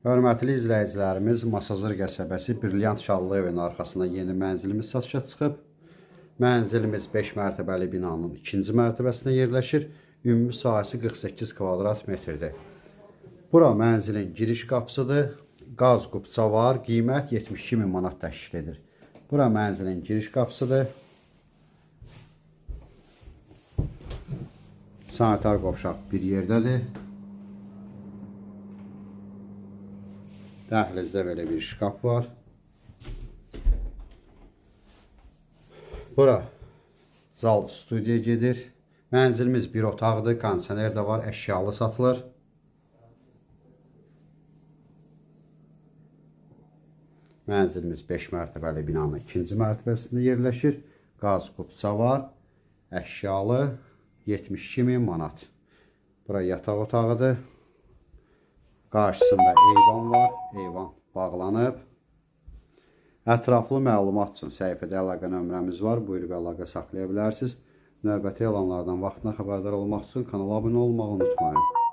Hörmətli izləyicilərimiz, Masazır qəsəbəsi Brilliant Şallı evinin arxasına yeni mənzilimiz satışa çıxıb. Mənzilimiz 5 mərtəbəli binanın 2-ci mərtəbəsində yerləşir. Ümumi sahəsi 48 kvadrat metrdir. Bura mənzilin giriş qapısıdır. Qaz qubça var. Qiymət 72.000 manat təşkil edir. Bura mənzilin giriş qapısıdır. Sanitar qovşaq bir yerdədir. Dəhlizdə belə bir şkaf var. Bura zal studiya gedir. Mənzilimiz bir otaqdır, kondisioner də var, əşyalı satılır. Mənzilimiz 5 mərtəbəli binanın 2-ci mərtəbəsində yerləşir. Qaz qubça var, əşyalı 72.000 manat. Bura yataq otağıdır. Qarşısında eyvan var, eyvan bağlanıb. Ətraflı məlumat üçün səhifədə əlaqə nömrəmiz var, buyurub əlaqə saxlaya bilərsiniz. Növbəti elanlardan vaxtına xəbərdar olmaq üçün kanala abunə olmağı unutmayın.